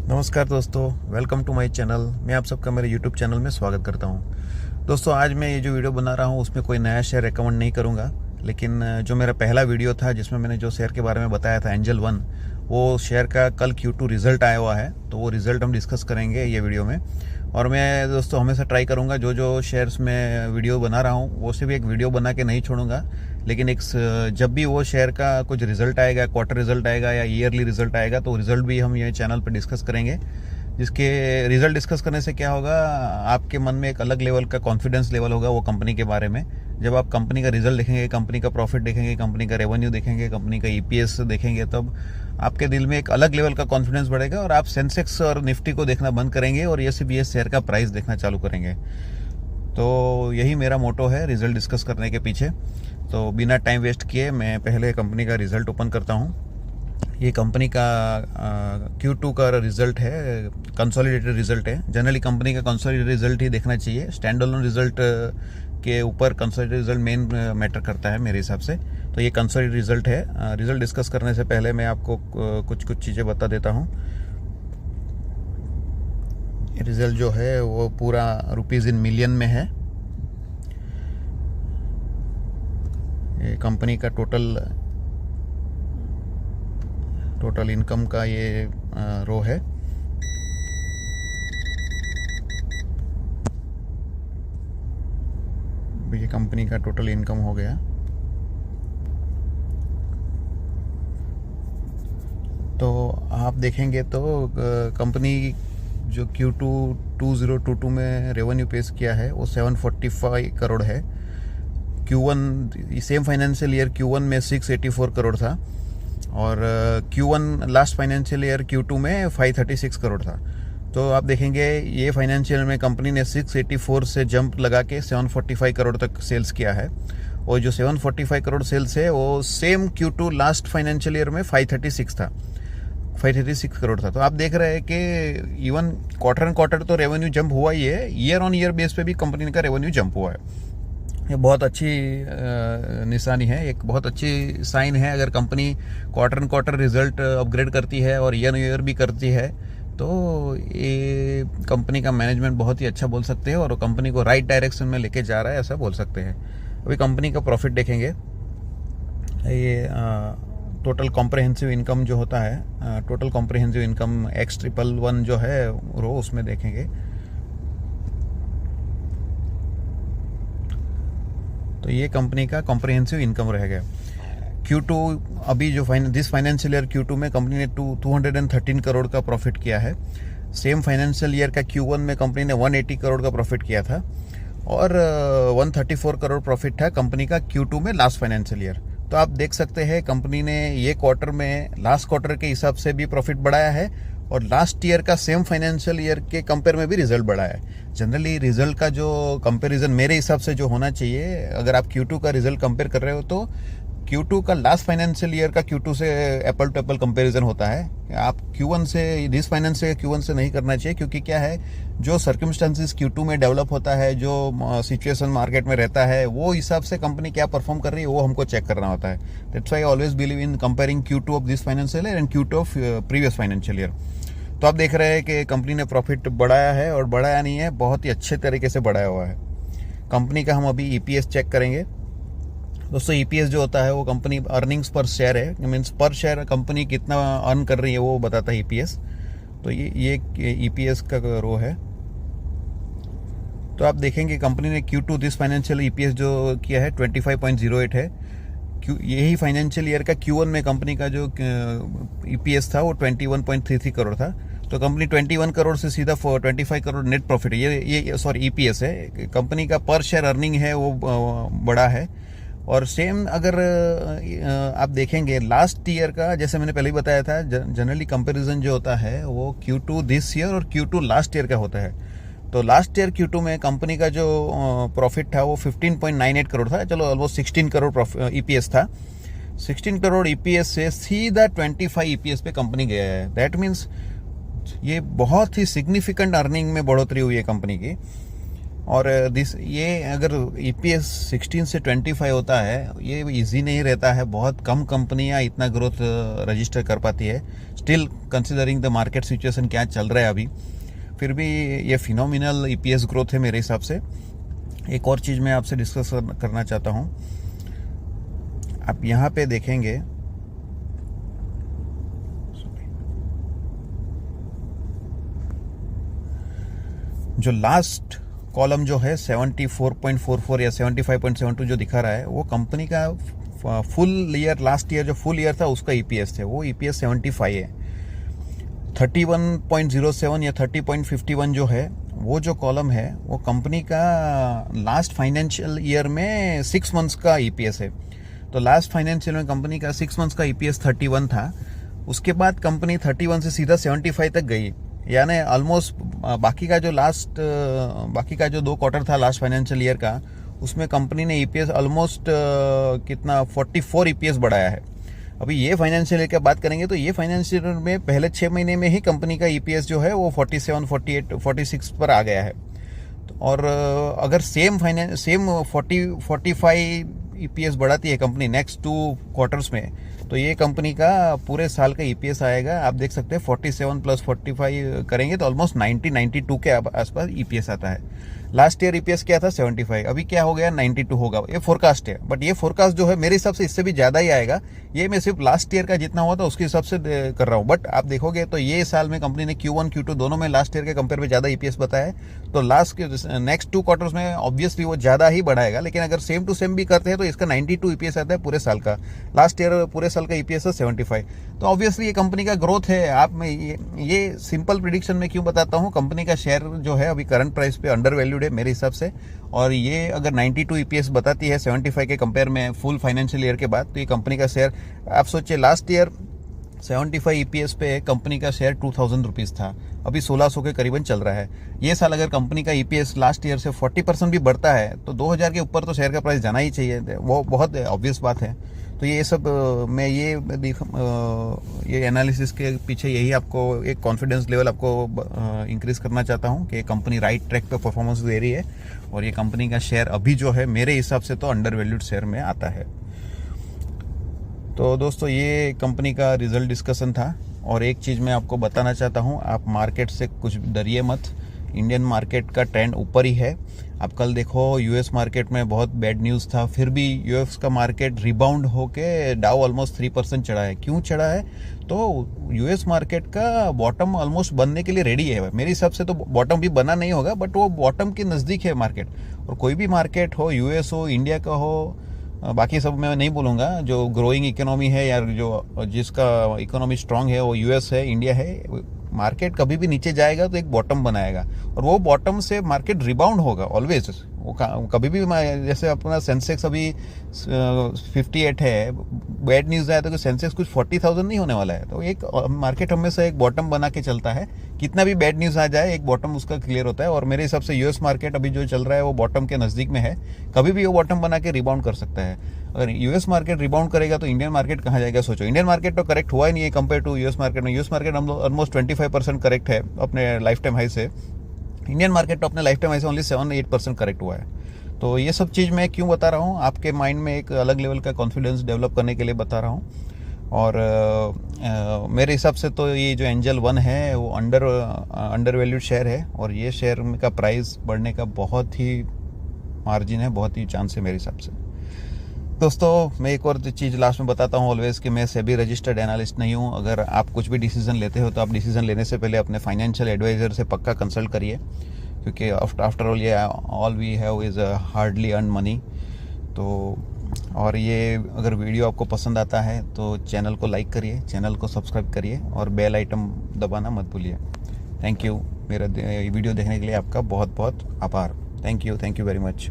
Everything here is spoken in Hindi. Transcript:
नमस्कार दोस्तों, वेलकम टू माय चैनल। मैं आप सबका मेरे यूट्यूब चैनल में स्वागत करता हूं। दोस्तों, आज मैं ये जो वीडियो बना रहा हूं उसमें कोई नया शेयर रिकमेंड नहीं करूंगा, लेकिन जो मेरा पहला वीडियो था जिसमें मैंने जो शेयर के बारे में बताया था एंजल वन, वो शेयर का कल Q2 रिजल्ट आया हुआ है, तो वो रिजल्ट हम डिस्कस करेंगे ये वीडियो में। और मैं दोस्तों हमेशा ट्राई करूंगा जो जो शेयर्स में वीडियो बना रहा हूं वो सिर्फ एक वीडियो बना के नहीं छोड़ूंगा, लेकिन जब भी वो शेयर का कुछ रिजल्ट आएगा, क्वार्टर रिजल्ट आएगा या ईयरली रिजल्ट आएगा, तो रिजल्ट भी हम ये चैनल पर डिस्कस करेंगे। जिसके रिजल्ट डिस्कस करने से क्या होगा, आपके मन में एक अलग लेवल का कॉन्फिडेंस लेवल होगा वो कंपनी के बारे में। जब आप कंपनी का रिजल्ट देखेंगे, कंपनी का प्रॉफिट देखेंगे, कंपनी का रेवेन्यू देखेंगे, कंपनी का EPS देखेंगे, तब आपके दिल में एक अलग लेवल का कॉन्फिडेंस बढ़ेगा और आप सेंसेक्स और निफ्टी को देखना बंद करेंगे और ये शेयर का प्राइस देखना चालू करेंगे। तो यही मेरा मोटो है रिजल्ट डिस्कस करने के पीछे। तो बिना टाइम वेस्ट किए मैं पहले कंपनी का रिजल्ट ओपन करता हूँ। ये कंपनी का Q2 का रिजल्ट है, कंसोलिडेटेड रिजल्ट है। जनरली कंपनी का कंसोलिडेटेड रिजल्ट ही देखना चाहिए, स्टैंड अलोन रिजल्ट के ऊपर कंसोलिडेटेड रिजल्ट मेन मैटर करता है मेरे हिसाब से। तो ये कंसोलिडेटेड रिजल्ट है। रिजल्ट डिस्कस करने से पहले मैं आपको कुछ चीज़ें बता देता हूँ। रिजल्ट जो है वो पूरा रुपीज़ इन मिलियन में है। ये कंपनी का टोटल इनकम का ये रो है। ये कंपनी का टोटल इनकम हो गया। तो आप देखेंगे तो कंपनी जो Q2 2022 में रेवेन्यू पेश किया है वो 745 करोड़ है। Q1 same financial year Q1 में 684 करोड़ था और Q1 last financial year Q2 में 536 करोड़ था। तो आप देखेंगे ये फाइनेंशियल में कंपनी ने 684 से जंप लगा के 745 करोड़ तक सेल्स किया है। और जो 745 करोड़ सेल्स है वो same Q2 last financial year में 536 करोड़ था। तो आप देख रहे हैं कि इवन क्वार्टर एंड क्वार्टर तो रेवेन्यू जंप हुआ ही है, ईयर ऑन ईयर बेस पे भी कंपनी का रेवेन्यू जंप हुआ है। ये बहुत अच्छी निशानी है, एक बहुत अच्छी साइन है। अगर company quarter and quarter result upgrade करती है और ईयर ईयर भी करती है, तो ये कंपनी का मैनेजमेंट बहुत ही अच्छा बोल सकते हैं और कंपनी को राइट डायरेक्शन में लेके जा रहा है, ऐसा बोल सकते हैं। अभी कंपनी का प्रॉफिट देखेंगे। ये टोटल कॉम्प्रहेंसिव इनकम जो होता है, टोटल कॉम्प्रहेंसिव इनकम X111 जो है रो, उसमें देखेंगे तो ये कंपनी का कॉम्प्रहेंसिव इनकम रहेगा। Q2 अभी जो दिस फाइनेंशियल ईयर Q2 में कंपनी ने 213 करोड़ का प्रॉफिट किया है। सेम फाइनेंशियल ईयर का Q1 में कंपनी ने 180 करोड़ का प्रॉफिट किया था और 134 करोड़ प्रॉफिट था कंपनी का Q2 में लास्ट फाइनेंशियल ईयर। तो आप देख सकते हैं कंपनी ने ये क्वार्टर में लास्ट क्वार्टर के हिसाब से भी प्रॉफिट बढ़ाया है और लास्ट ईयर का सेम फाइनेंशियल ईयर के कंपेयर में भी रिजल्ट बढ़ाया है। जनरली रिजल्ट का जो कंपैरिजन मेरे हिसाब से जो होना चाहिए, अगर आप Q2 का रिजल्ट कंपेयर कर रहे हो तो Q2 का लास्ट फाइनेंशियल ईयर का Q2 से एप्पल टू एप्पल कंपैरिजन होता है। आप Q1 से दिस फाइनेंशियल Q1 से नहीं करना चाहिए, क्योंकि क्या है, जो सर्कमस्टेंसेस Q2 में डेवलप होता है, जो सिचुएशन मार्केट में रहता है, वो हिसाब से कंपनी क्या परफॉर्म कर रही है वो हमको चेक करना होता है। That's why I always believe in comparing Q2 of this financial year and Q2 of previous financial year. तो आप देख रहे हैं कि कंपनी ने प्रॉफिट बढ़ाया है और बढ़ाया नहीं है, बहुत ही अच्छे तरीके से बढ़ाया हुआ है। कंपनी का हम अभी EPS चेक करेंगे। दोस्तों, EPS जो होता है वो कंपनी अर्निंग्स पर शेयर है, मीन्स पर शेयर कंपनी कितना अर्न कर रही है वो बताता है EPS। तो ये EPS का रो है। तो आप देखेंगे कंपनी ने Q2 दिस फाइनेंशियल EPS जो किया है 25.08 है। यही फाइनेंशियल ईयर का Q1 में कंपनी का जो EPS था वो 21.33 करोड़ था। तो कंपनी 21 करोड़ से सीधा 25 करोड़ नेट प्रॉफिट है। ये सॉरी EPS है। कंपनी का पर शेयर अर्निंग है वो बड़ा है। और सेम अगर आप देखेंगे लास्ट ईयर का, जैसे मैंने पहले ही बताया था, जनरली कंपैरिजन जो होता है वो Q2 दिस ईयर और Q2 लास्ट ईयर का होता है। तो लास्ट ईयर Q2 में कंपनी का जो प्रॉफिट था वो 15.98 करोड़ था। चलो ऑलमोस्ट 16 करोड़ EPS था। 16 करोड़ EPS से सीधा 25 EPS पे कंपनी गया है। दैट मीन्स ये बहुत ही सिग्निफिकेंट अर्निंग में बढ़ोतरी हुई है कंपनी की। और ये अगर EPS 16 से 25 होता है, ये इजी नहीं रहता है। बहुत कम कंपनियां इतना ग्रोथ रजिस्टर कर पाती है, still considering the market situation क्या चल रहा है अभी। फिर भी ये फिनोमिनल EPS ग्रोथ है मेरे हिसाब से। एक और चीज़ मैं आपसे डिस्कस करना चाहता हूँ। आप यहाँ पे देखेंगे, जो लास्ट कॉलम जो है 74.44 या 75.72 जो दिखा रहा है, वो कंपनी का फुल ईयर, लास्ट ईयर जो फुल ईयर था उसका EPS थे। वो EPS 75 है। 31.07 या 30.51 जो है, वो जो कॉलम है वो कंपनी का लास्ट फाइनेंशियल ईयर में 6 मंथ्स का EPS है। तो लास्ट फाइनेंशियल में कंपनी का 6 मंथ्स का EPS 31 था। उसके बाद कंपनी 31 से सीधा 75 तक गई, यानी ऑलमोस्ट बाकी का जो 2 क्वार्टर था लास्ट फाइनेंशियल ईयर का, उसमें कंपनी ने EPS ऑलमोस्ट कितना 44 EPS बढ़ाया है। अभी ये फाइनेंशियल ईयर की बात करेंगे तो ये फाइनेंशियल ईयर में पहले 6 महीने में ही कंपनी का EPS जो है वो 47, 48, 46 पर आ गया है। और अगर सेम 45 EPS बढ़ाती है कंपनी नेक्स्ट 2 क्वार्टर्स में, तो ये कंपनी का पूरे साल का EPS आएगा, आप देख सकते हैं 47 + 45 करेंगे तो ऑलमोस्ट 92 के आसपास EPS आता है। लास्ट ईयर EPS क्या था 75, अभी क्या हो गया 92 होगा। ये फोरकास्ट है, बट ये फोरकास्ट जो है मेरे हिसाब से इससे भी ज़्यादा ही आएगा। ये मैं सिर्फ लास्ट ईयर का जितना हुआ था उसके हिसाब से कर रहा हूँ। बट आप देखोगे तो ये साल में कंपनी ने Q1 Q2 दोनों में लास्ट ईयर के कंपेयर में ज़्यादा EPS बताया है। तो नेक्स्ट 2 क्वार्टर्स में ऑब्वियसली वो ज़्यादा ही बढ़ाएगा। लेकिन अगर सेम टू सेम भी करते हैं तो इसका 92 EPS आता है पूरे साल का। लास्ट ईयर पूरे साल का EPS है 75। तो ऑब्वियसली ये कंपनी का ग्रोथ है। आप में ये सिंपल प्रिडिक्शन में क्यों बताता हूँ, कंपनी का शेयर जो है अभी करंट प्राइस पे अंडर वैल्यूड है मेरे हिसाब से। और ये अगर 92 EPS बताती है 75 के कंपेयर में फुल फाइनेंशियल ईयर के बाद, तो ये कंपनी का शेयर, आप सोचिए लास्ट ईयर 75 EPS पे कंपनी का शेयर 2000 रुपीज़ था, अभी 1600 के करीबन चल रहा है। ये साल अगर कंपनी का EPS लास्ट ईयर से 40% भी बढ़ता है तो 2000 के ऊपर तो शेयर का प्राइस जाना ही चाहिए, वो बहुत ऑब्वियस बात है। तो ये सब मैं ये एनालिसिस के पीछे यही आपको एक कॉन्फिडेंस लेवल आपको इंक्रीज करना चाहता हूँ कि कंपनी राइट ट्रैक पे परफॉर्मेंस दे रही है। और ये कंपनी का शेयर अभी जो है मेरे हिसाब से तो अंडर वैल्यूड शेयर में आता है। तो दोस्तों ये कंपनी का रिजल्ट डिस्कशन था। और एक चीज़ मैं आपको बताना चाहता हूँ, आप मार्केट से कुछ डरिए मत। इंडियन मार्केट का ट्रेंड ऊपर ही है। आप कल देखो US मार्केट में बहुत बैड न्यूज़ था, फिर भी US का मार्केट रिबाउंड होके डाउ ऑलमोस्ट 3% चढ़ा है। क्यों चढ़ा है? तो US मार्केट का बॉटम ऑलमोस्ट बनने के लिए रेडी है। मेरे हिसाब से तो बॉटम भी बना नहीं होगा, बट वो बॉटम के नज़दीक है मार्केट। और कोई भी मार्केट हो, US हो, इंडिया का हो, बाकी सब मैं नहीं बोलूँगा, जो ग्रोइंग इकोनॉमी है या जो जिसका इकोनॉमी स्ट्रांग है वो US है, इंडिया है। मार्केट कभी भी नीचे जाएगा तो एक बॉटम बनाएगा और वो बॉटम से मार्केट रिबाउंड होगा ऑलवेज। वो कभी भी, जैसे अपना सेंसेक्स अभी 58 है, बैड न्यूज़ आया तो सेंसेक्स कुछ 40,000 नहीं होने वाला है। तो एक मार्केट हमेशा एक बॉटम बना के चलता है। कितना भी बैड न्यूज़ आ जाए एक बॉटम उसका क्लियर होता है। और मेरे हिसाब से US मार्केट अभी जो चल रहा है वो बॉटम के नज़दीक में है, कभी भी वो बॉटम बना के रिबाउंड कर सकता है। अगर US मार्केट रिबाउंड करेगा तो इंडियन मार्केट कहाँ जाएगा सोचो। इंडियन मार्केट तो करेक्ट हुआ ही नहीं है कंपेयर टू US मार्केट में। US मार्केट हम ऑलमोस्ट 25% करेक्ट है अपने लाइफ टाइम हाई से। इंडियन मार्केट तो अपने लाइफ टाइम हाई से ओनली 7-8% करेक्ट हुआ है। तो ये सब चीज़ मैं क्यों बता रहा हूँ, आपके माइंड में एक अलग लेवल का कॉन्फिडेंस डेवलप करने के लिए बता रहा हूँ। और मेरे हिसाब से तो ये जो एंजल 1 है वो अंडर वैल्यूड शेयर है और ये शेयर का प्राइस बढ़ने का बहुत ही मार्जिन है, बहुत ही चांस है मेरे हिसाब से। दोस्तों मैं एक और चीज़ लास्ट में बताता हूँ ऑलवेज कि मैं सेबी रजिस्टर्ड एनालिस्ट नहीं हूँ। अगर आप कुछ भी डिसीजन लेते हो तो आप डिसीजन लेने से पहले अपने फाइनेंशियल एडवाइज़र से पक्का कंसल्ट करिए, क्योंकि आफ्टर ऑल ये all we have is hardly earn money. तो और ये अगर वीडियो आपको पसंद आता है तो चैनल को लाइक करिए, चैनल को सब्सक्राइब करिए और बेल आइटम दबाना मत भूलिए। थैंक यू, मेरा वीडियो देखने के लिए आपका बहुत बहुत आभार। Thank you very much.